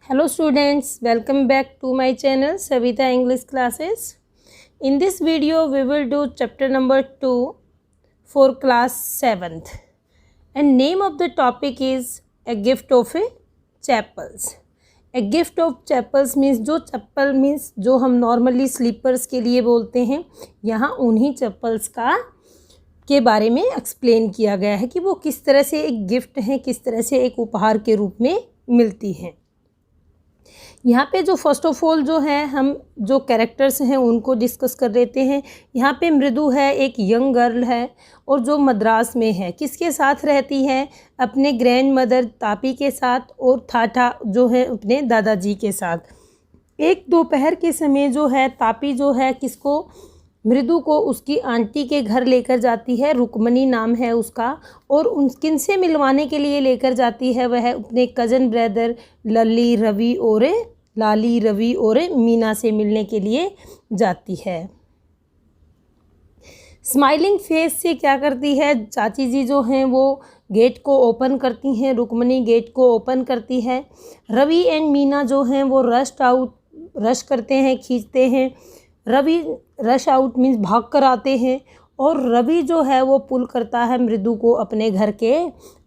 Hello students, welcome back to my channel Savita English Classes. In this video we will do chapter number 2 for class 7th and name of the topic is a gift of a chapels. A gift of chapels means जो चप्पल means जो हम normally slippers के लिए बोलते हैं, यहाँ उन्हीं चप्पल्स के बारे में एक्सप्लेन किया गया है कि वो किस तरह से एक गिफ्ट है, किस तरह से एक उपहार के रूप में मिलती हैं। यहाँ पे जो फर्स्ट ऑफ ऑल जो है हम जो कैरेक्टर्स हैं उनको डिस्कस कर लेते हैं। यहाँ पे मृदु है, एक यंग गर्ल है और जो मद्रास में है, किसके साथ रहती है? अपने ग्रैंड मदर तापी के साथ और ठाठा जो है अपने दादाजी के साथ। एक दोपहर के समय जो है तापी जो है किसको, मृदु को उसकी आंटी के घर लेकर जाती है, रुक्मणी नाम है उसका, और उन किनसे मिलवाने के लिए लेकर जाती है? वह अपने कज़न ब्रदर लाली रवि और मीना से मिलने के लिए जाती है। स्माइलिंग फेस से क्या करती है? चाची जी जो हैं वो गेट को ओपन करती हैं, रुक्मणी गेट को ओपन करती है। रवि एंड मीना जो हैं वो रश करते हैं, खींचते हैं। रवि रश आउट मीन्स भाग कर आते हैं और रवि जो है वो पुल करता है मृदु को अपने घर के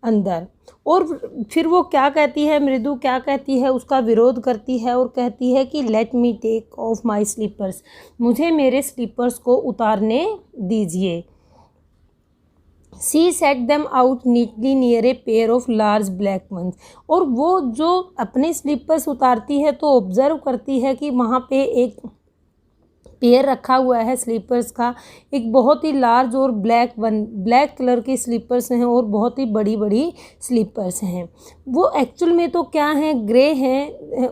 अंदर। और फिर वो क्या कहती है, मृदु क्या कहती है, उसका विरोध करती है और कहती है कि let me take off my slippers, मुझे मेरे स्लीपर्स को उतारने दीजिए। She set them out neatly near a pair of large black ones, और वो जो अपने स्लीपर्स उतारती है तो ऑब्जर्व करती है कि वहाँ पे एक पेयर रखा हुआ है स्लीपर्स का, एक बहुत ही लार्ज और ब्लैक कलर के स्लीपर्स हैं और बहुत ही बड़ी बड़ी स्लीपर्स हैं। वो एक्चुअल में तो क्या हैं, ग्रे हैं,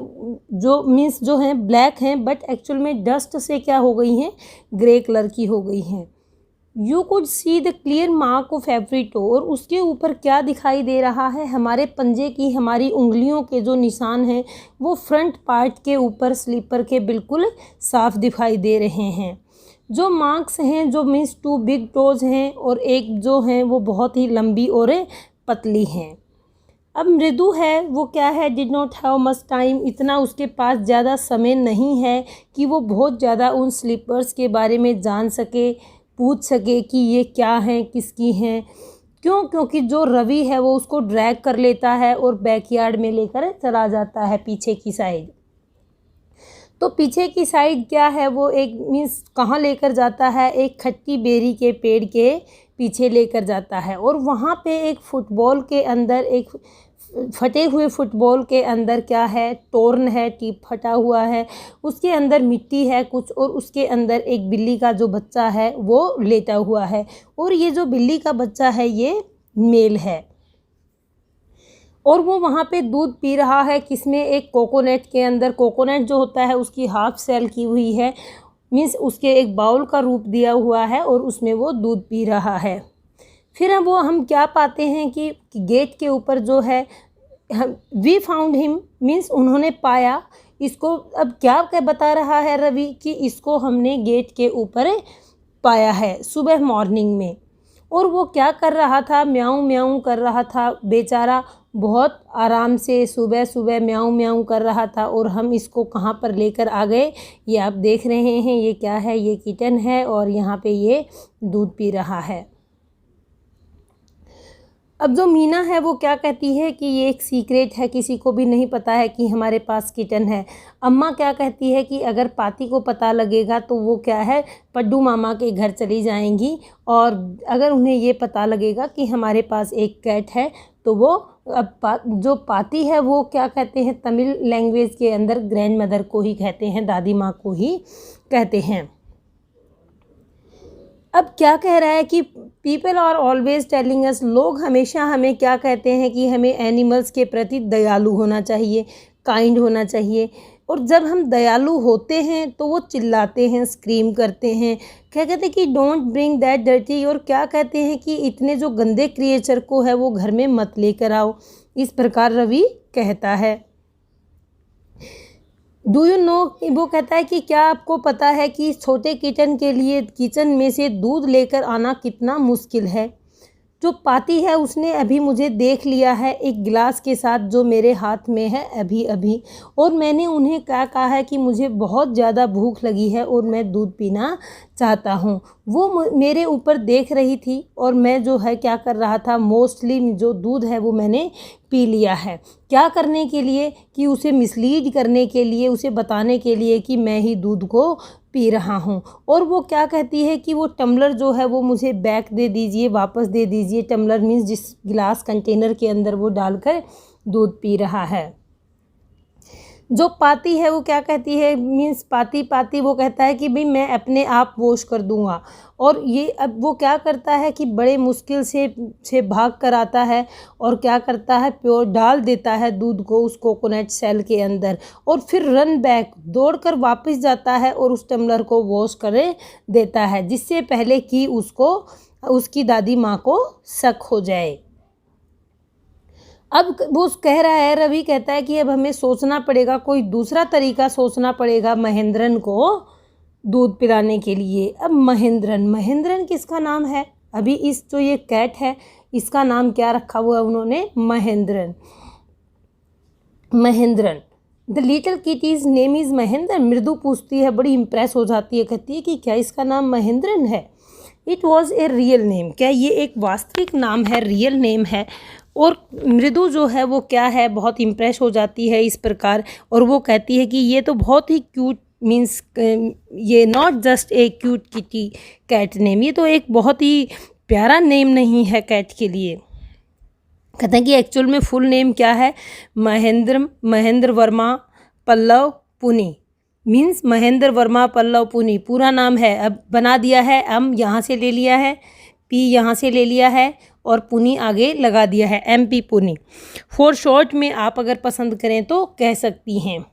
जो मीन्स जो हैं ब्लैक हैं, बट एक्चुअल में डस्ट से क्या हो गई हैं, ग्रे कलर की हो गई हैं। You could see the clear mark of every toe, और उसके ऊपर क्या दिखाई दे रहा है? हमारे पंजे की, हमारी उंगलियों के जो निशान हैं वो फ्रंट पार्ट के ऊपर स्लीपर के बिल्कुल साफ दिखाई दे रहे हैं। जो मार्क्स हैं जो मीन्स 2 बिग टोज हैं और एक जो हैं वो बहुत ही लंबी और पतली हैं। अब मृदु है वो क्या है, did not have much time, इतना उसके पास ज़्यादा समय नहीं है कि वो बहुत ज़्यादा उन स्लीपर्स के बारे में जान सके, पूछ सके कि ये क्या हैं, किसकी हैं। क्यों? क्योंकि जो रवि है वो उसको ड्रैग कर लेता है और बैकयार्ड में लेकर चला जाता है पीछे की साइड। तो पीछे की साइड क्या है, वो एक मीन्स कहाँ लेकर जाता है, एक खट्टी बेरी के पेड़ के पीछे लेकर जाता है और वहाँ पे एक फुटबॉल के अंदर, एक फटे हुए फुटबॉल के अंदर क्या है, टोर्न है, टिप फटा हुआ है, उसके अंदर मिट्टी है कुछ, और उसके अंदर एक बिल्ली का जो बच्चा है वो लेटा हुआ है, और ये जो बिल्ली का बच्चा है ये मेल है। और वो वहाँ पे दूध पी रहा है, किसमें, एक कोकोनट के अंदर। कोकोनट जो होता है उसकी हाफ सेल की हुई है, मीन्स उसके एक बाउल का रूप दिया हुआ है और उसमें वो दूध पी रहा है। फिर हम क्या पाते हैं कि गेट के ऊपर जो है, वी फाउंड हिम मीन्स उन्होंने पाया इसको। अब क्या बता रहा है रवि कि इसको हमने गेट के ऊपर पाया है सुबह मॉर्निंग में। और वो क्या कर रहा था, म्याऊं म्याऊं कर रहा था बेचारा, बहुत आराम से सुबह सुबह म्याऊं म्याऊं कर रहा था। और हम इसको कहाँ पर लेकर आ गए, ये आप देख रहे हैं, ये क्या है, ये किटन है और यहाँ पे ये दूध पी रहा है। अब जो मीना है वो क्या कहती है कि ये एक सीक्रेट है, किसी को भी नहीं पता है कि हमारे पास किटन है। अम्मा क्या कहती है कि अगर पाती को पता लगेगा तो वो क्या है, पड्डू मामा के घर चली जाएंगी, और अगर उन्हें ये पता लगेगा कि हमारे पास एक कैट है तो वो जो पाती है वो क्या कहते हैं, तमिल लैंग्वेज के अंदर ग्रैंड मदर को ही कहते हैं, दादी माँ को ही कहते हैं। अब क्या कह रहा है कि people are always telling us, लोग हमेशा हमें क्या कहते हैं कि हमें एनिमल्स के प्रति दयालु होना चाहिए, काइंड होना चाहिए। और जब हम दयालु होते हैं तो वो चिल्लाते हैं, स्क्रीम करते हैं, क्या कहते हैं कि डोंट ब्रिंग दैट डर्टी, और क्या कहते हैं कि इतने जो गंदे क्रिएचर को है वो घर में मत लेकर आओ। इस प्रकार रवि कहता है। डू यू नो, वो कहता है कि क्या आपको पता है कि छोटे किटन के लिए किचन में से दूध लेकर आना कितना मुश्किल है। जो पाती है उसने अभी मुझे देख लिया है एक गिलास के साथ जो मेरे हाथ में है अभी अभी, और मैंने उन्हें क्या कहा है कि मुझे बहुत ज़्यादा भूख लगी है और मैं दूध पीना चाहता हूँ। वो मेरे ऊपर देख रही थी और मैं जो है क्या कर रहा था, मोस्टली जो दूध है वो मैंने पी लिया है। क्या करने के लिए, कि उसे मिसलीड करने के लिए, उसे बताने के लिए कि मैं ही दूध को पी रहा हूँ। और वो क्या कहती है कि वो टम्बलर जो है वो मुझे बैक दे दीजिए, वापस दे दीजिए। टम्बलर मीन्स जिस गिलास कंटेनर के अंदर वो डालकर दूध पी रहा है। जो पाती है वो क्या कहती है, मीन्स पाती वो कहता है कि भाई मैं अपने आप वॉश कर दूंगा। और ये अब वो क्या करता है कि बड़े मुश्किल से भाग कर आता है और क्या करता है, प्योर डाल देता है दूध को उस कोकोनट सेल के अंदर, और फिर रन बैक दौड़कर वापस जाता है और उस टम्बलर को वॉश कर देता है, जिससे पहले कि उसकी दादी माँ को शक हो जाए। अब वो कह रहा है, रवि कहता है कि अब हमें सोचना पड़ेगा, कोई दूसरा तरीका सोचना पड़ेगा महेंद्रन को दूध पिलाने के लिए। अब महेंद्रन किसका नाम है? अभी इस जो ये कैट है इसका नाम क्या रखा हुआ है उन्होंने? Mahendran. The little kitty's name is Mahendran. मृदु पूछती है, बड़ी इम्प्रेस हो जाती है, कहती है कि क्या इसका नाम महेंद्रन है? It was a real name. क्या ये एक वास्तविक नाम है, रियल नेम है? और मृदु जो है वो क्या है, बहुत इम्प्रेस हो जाती है इस प्रकार, और वो कहती है कि ये तो बहुत ही क्यूट, मीन्स ये not just a cute kitty cat name, ये तो एक बहुत ही प्यारा नेम नहीं है कैट के लिए। कहते हैं कि एक्चुअल में फुल नेम क्या है? महेंद्र वर्मा पल्लव पुनी, मीन्स महेंद्र वर्मा पल्लव पुनी पूरा नाम है। अब बना दिया है, यहाँ से ले लिया है, पी यहाँ से ले लिया है और पुनी आगे लगा दिया है, MP पुनी। फॉर शॉर्ट में आप अगर पसंद करें तो कह सकती हैं।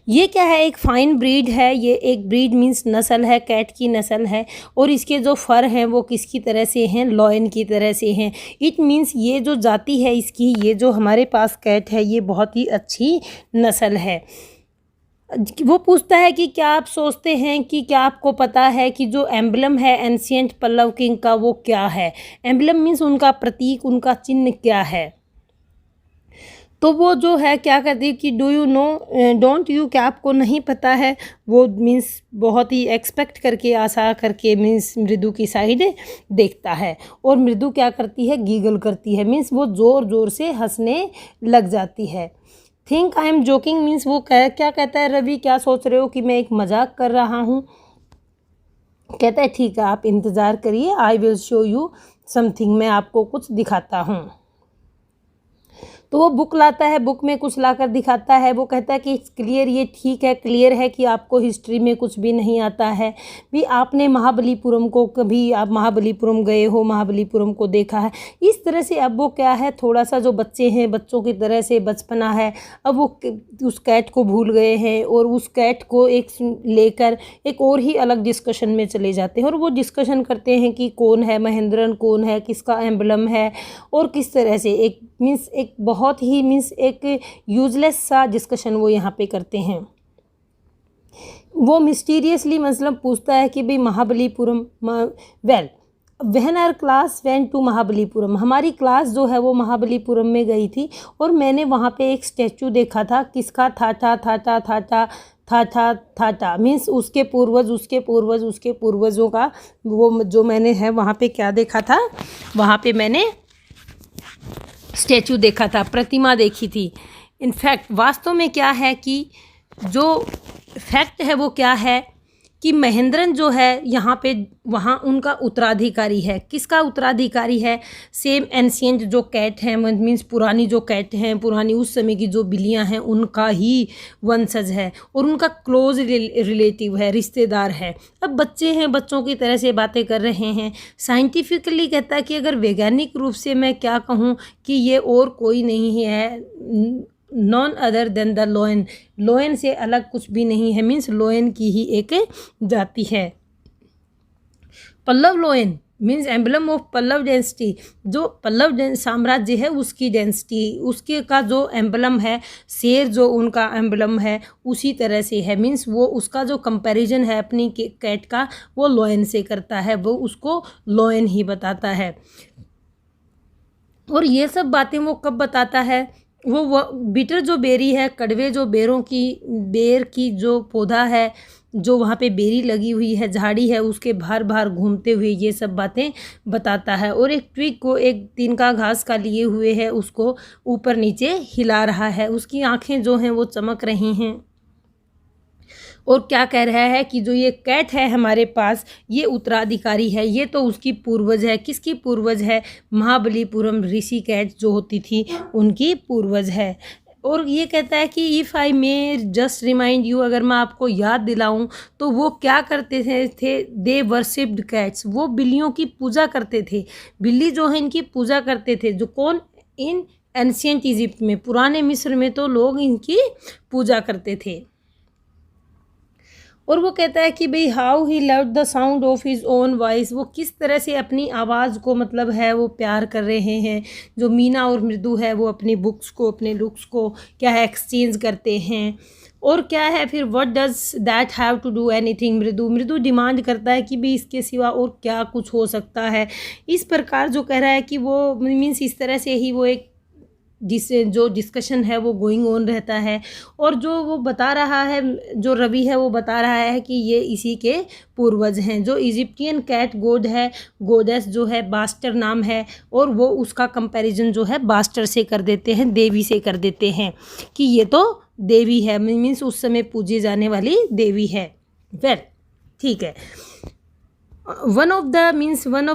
ये क्या है? एक फाइन ब्रीड है। ये एक ब्रीड मीन्स नस्ल है, कैट की नस्ल है, और इसके जो फर हैं वो किसकी तरह से हैं? लॉयन की तरह से हैं। इट मीन्स ये जो जाति है इसकी, ये जो हमारे पास कैट है ये बहुत ही अच्छी नस्ल है। वो पूछता है कि क्या आप सोचते हैं कि क्या आपको पता है कि जो एम्बलम है एंशिएंट पल्लव किंग का वो क्या है? एम्बलम मीन्स उनका प्रतीक, उनका चिन्ह क्या है? तो वो जो है क्या कहती है कि do you know, don't you, क्या आपको नहीं पता है? वो मीन्स बहुत ही एक्सपेक्ट करके, आशा करके मीन्स मृदु की साइड देखता है, और मृदु क्या करती है? गीगल करती है, मीन्स वो ज़ोर ज़ोर से हंसने लग जाती है। Think I am joking means वो क्या कहता है, रवि क्या सोच रहे हो कि मैं एक मजाक कर रहा हूँ? कहता है ठीक है, आप इंतज़ार करिए, I will show you something, मैं आपको कुछ दिखाता हूँ। तो वो बुक लाता है, बुक में कुछ लाकर दिखाता है। वो कहता है कि क्लियर, ये ठीक है, क्लियर है कि आपको हिस्ट्री में कुछ भी नहीं आता है, भी आपने महाबलीपुरम को, कभी आप महाबलीपुरम गए हो, महाबलीपुरम को देखा है, इस तरह से। अब वो क्या है, थोड़ा सा जो बच्चे हैं, बच्चों की तरह से बचपना है, अब वो उस कैट को भूल गए हैं और उस कैट को एक लेकर एक और ही अलग डिस्कशन में चले जाते हैं, और वो डिस्कशन करते हैं कि कौन है महेंद्रन, कौन है, किसका एम्बलम है, और किस तरह से एक मीन्स एक बहुत ही मीन्स एक यूजलेस सा डिस्कशन वो यहाँ पे करते हैं। वो मिस्टीरियसली मतलब पूछता है कि भाई Mahabalipuram, well when our class went to Mahabalipuram, हमारी क्लास जो है वो महाबलीपुरम में गई थी और मैंने वहाँ पे एक स्टैचू देखा था, किसका? थाटा मीन्स उसके पूर्वजों का, वो जो मैंने है वहाँ पे क्या देखा था, वहाँ पे मैंने स्टैचू देखा था, प्रतिमा देखी थी। इनफैक्ट वास्तव में क्या है कि जो फैक्ट है वो क्या है कि महेंद्रन जो है यहाँ पे, वहाँ उनका उत्तराधिकारी है। किसका उत्तराधिकारी है? सेम एंशिएंट जो कैट हैं, मीन्स पुरानी जो कैट हैं, पुरानी उस समय की जो बिल्लियाँ हैं, उनका ही वंशज है और उनका क्लोज रिलेटिव है, रिश्तेदार है। अब बच्चे हैं, बच्चों की तरह से बातें कर रहे हैं। साइंटिफिकली कहता है कि अगर वैज्ञानिक रूप से मैं क्या कहूँ कि ये और कोई नहीं है, नॉन अदर देन द लोयन, लोयन से अलग कुछ भी नहीं है, मीन्स लोयन की ही एक जाति है। Pallava lion means emblem of Pallava dynasty, जो पल्लव साम्राज्य है उसकी डेंसिटी, उसके का जो एम्बलम है, शेर जो उनका एम्बलम है उसी तरह से है, मीन्स वो उसका जो कंपैरिजन है अपनी कैट का वो लोयन से करता है, वो उसको लोयन ही बताता है। और ये सब बातें वो कब बताता है, वो बिटर जो बेरी है, कड़वे जो बेर की जो पौधा है, जो वहाँ पे बेरी लगी हुई है, झाड़ी है, उसके बाहर बाहर घूमते हुए ये सब बातें बताता है। और एक ट्विग को, एक तिनका घास का लिए हुए है, उसको ऊपर नीचे हिला रहा है, उसकी आँखें जो हैं वो चमक रही हैं। और क्या कह रहा है कि जो ये कैट है हमारे पास, ये उत्तराधिकारी है, ये तो उसकी पूर्वज है। किसकी पूर्वज है? महाबलीपुरम ऋषि कैट जो होती थी उनकी पूर्वज है। और ये कहता है कि if I may just remind you, अगर मैं आपको याद दिलाऊं तो वो क्या करते थे दे वर्शिप्ड कैट्स, वो बिल्लियों की पूजा करते थे। बिल्ली जो है इनकी पूजा करते थे। जो कौन? इन एंशियंट इजिप्ट में, पुराने मिस्र में तो लोग इनकी पूजा करते थे। और वो कहता है कि भाई how he loved the sound of his own voice, वो किस तरह से अपनी आवाज़ को मतलब है वो प्यार कर रहे हैं। जो मीना और मृदु है वो अपनी बुक्स को, अपने लुक्स को क्या है एक्सचेंज करते हैं। और क्या है फिर, what does that have to do anything, Mridu demand करता है कि भाई इसके सिवा और क्या कुछ हो सकता है। इस प्रकार जो कह रहा है कि वो मीन्स इस तरह से ही वो एक जिससे जो डिस्कशन है वो गोइंग ऑन रहता है। और जो वो बता रहा है, जो रवि है वो बता रहा है कि ये इसी के पूर्वज हैं। जो इजिप्टियन कैट गॉड है, गोडेस जो है बास्टर नाम है, और वो उसका कंपैरिजन जो है बास्टर से कर देते हैं, देवी से कर देते हैं कि ये तो देवी है, मीन्स उस समय पूजी जाने वाली देवी है। वेल ठीक है। वन ऑफ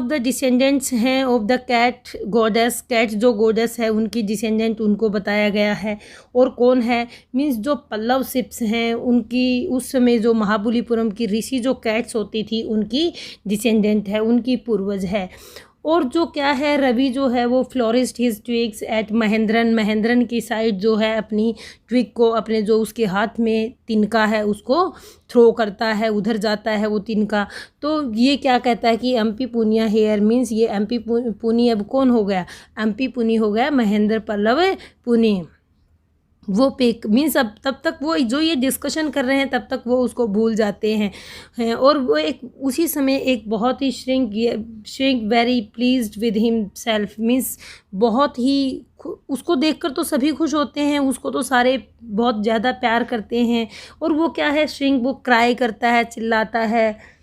द डिसेंडेंट्स हैं of the cat goddess, cat जो गॉडेस है उनकी डिसेंडेंट उनको बताया गया है। और कौन है? मीन्स जो पल्लव शिप्स हैं उनकी, उस समय जो महाबलीपुरम की ऋषि जो कैट्स होती थी उनकी डिसेंडेंट है, उनकी पूर्वज है। और जो क्या है, रवि जो है वो florist his twigs at Mahendran की साइड जो है अपनी ट्विग को, अपने जो उसके हाथ में तिनका है उसको थ्रो करता है, उधर जाता है वो तिनका। तो ये क्या कहता है कि एमपी पुनिया हेयर, मीन्स ये एमपी पुनी अब कौन हो गया? एमपी पुनी हो गया महेंद्र पल्लव पुनी। वो पिक मीन्स अब तब तक वो जो ये डिस्कशन कर रहे हैं तब तक वो उसको भूल जाते हैं। और वो एक उसी समय एक बहुत ही shrink very pleased with himself, means बहुत ही उसको देखकर तो सभी खुश होते हैं, उसको तो सारे बहुत ज़्यादा प्यार करते हैं। और वो क्या है, श्रिंक वो क्राई करता है, चिल्लाता है,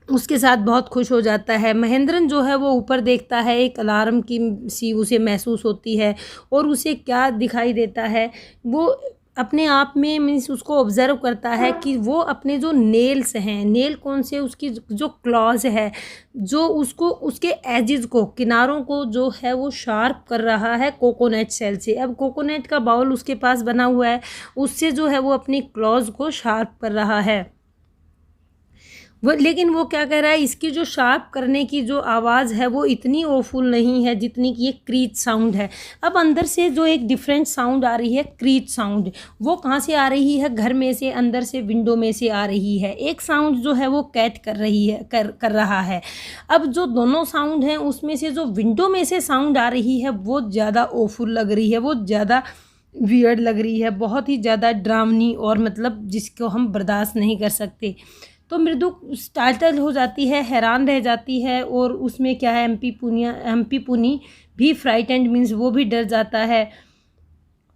उसके साथ बहुत खुश हो जाता है। महेंद्रन जो है वो ऊपर देखता है, एक अलार्म की सी उसे महसूस होती है। और उसे क्या दिखाई देता है, वो अपने आप में मीन्स उसको ऑब्ज़र्व करता है कि वो अपने जो नेल्स हैं, नेल कौन से, उसकी जो क्लॉज है, जो उसको उसके एजिज को, किनारों को जो है वो शार्प कर रहा है कोकोनट शेल से। अब कोकोनट का बाउल उसके पास बना हुआ है, उससे जो है वो अपनी क्लॉज को शार्प कर रहा है वो। लेकिन वो क्या कह रहा है, इसकी जो शार्प करने की जो आवाज़ है वो इतनी ओफुल नहीं है जितनी कि ये क्रीच साउंड है। अब अंदर से जो एक डिफरेंट साउंड आ रही है, क्रीच साउंड, वो कहाँ से आ रही है? घर में से, अंदर से, विंडो में से आ रही है। एक साउंड जो है वो कैट कर रही है, कर रहा है। अब जो दोनों साउंड हैं उसमें से जो विंडो में से साउंड आ रही है वो ज़्यादा ओफुल लग रही है, वो ज़्यादा वियर्ड लग रही है, बहुत ही ज़्यादा ड्रामनी, और मतलब जिसको हम बर्दाश्त नहीं कर सकते। तो मृदु स्टार्टल हो जाती है, हैरान रह जाती है। और उसमें क्या है, एमपी पुनी भी फ्राइटेंड, मीन्स वो भी डर जाता है।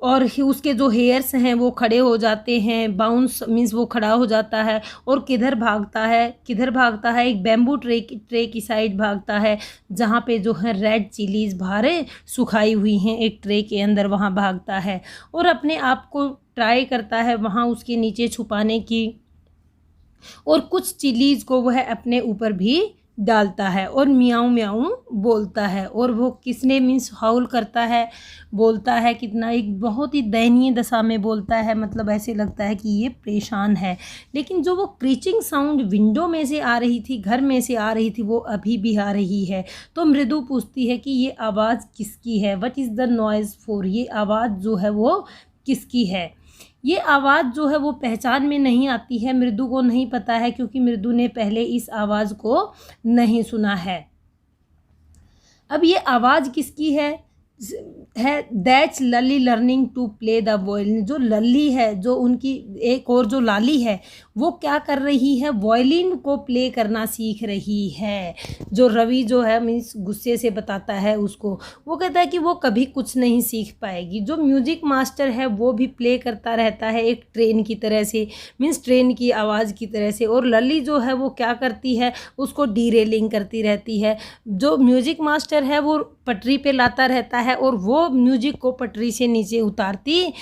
और उसके जो हेयर्स हैं वो खड़े हो जाते हैं, बाउंस मीन्स वो खड़ा हो जाता है। और किधर भागता है? एक बैम्बू ट्रे की साइड भागता है, जहाँ पे जो है रेड चिलीज़ बाहर सुखाई हुई हैं, एक ट्रे के अंदर वहाँ भागता है। और अपने आप को ट्राई करता है वहाँ उसके नीचे छुपाने की, और कुछ चिलीज़ को वह अपने ऊपर भी डालता है, और म्याऊं म्याऊं बोलता है। और वो किसने मीन्स हाउल करता है, बोलता है कितना, एक बहुत ही दयनीय दशा में बोलता है, मतलब ऐसे लगता है कि ये परेशान है। लेकिन जो वो क्रीचिंग साउंड विंडो में से आ रही थी, घर में से आ रही थी, वो अभी भी आ रही है। तो मृदु पूछती है कि ये आवाज़ किसकी है? What is the noise for, ये आवाज़ जो है वो किसकी है? ये आवाज़ जो है वो पहचान में नहीं आती है, मृदु को नहीं पता है, क्योंकि मृदु ने पहले इस आवाज़ को नहीं सुना है। अब ये आवाज़ किसकी है that's Lully learning to play the viol, जो लली है, जो उनकी एक और जो लाली है वो क्या कर रही है, वायलिन को प्ले करना सीख रही है। जो रवि जो है मीन्स गुस्से से बताता है उसको, वो कहता है कि वो कभी कुछ नहीं सीख पाएगी। जो म्यूजिक मास्टर है वो भी प्ले करता रहता है एक ट्रेन की तरह से, मीन्स ट्रेन की आवाज़ की तरह से, और लली जो है वो क्या करती है, उसको डीरेलिंग करती रहती है। जो म्यूजिक मास्टर है वो पटरी पे लाता रहता है और वो म्यूजिक को पटरी से नीचे उतारती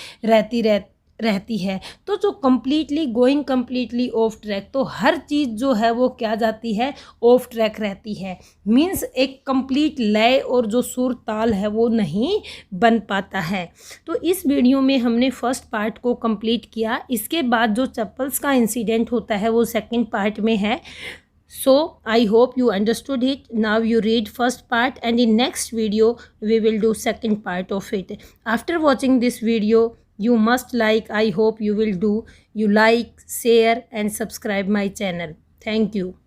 रहती है। तो जो completely going completely of track, तो हर चीज़ जो है वो क्या जाती है, ऑफ ट्रैक रहती है। मीन्स एक कंप्लीट लय और जो सुर ताल है वो नहीं बन पाता है। तो इस वीडियो में हमने फर्स्ट पार्ट को कंप्लीट किया। इसके बाद जो चप्पल्स का इंसिडेंट होता है वो सेकंड पार्ट में है। So I hope you understood it. Now you read first part, and in next video we will do second part of it. After watching this video, you must like, I hope you will do, you like, share and subscribe my channel. Thank you.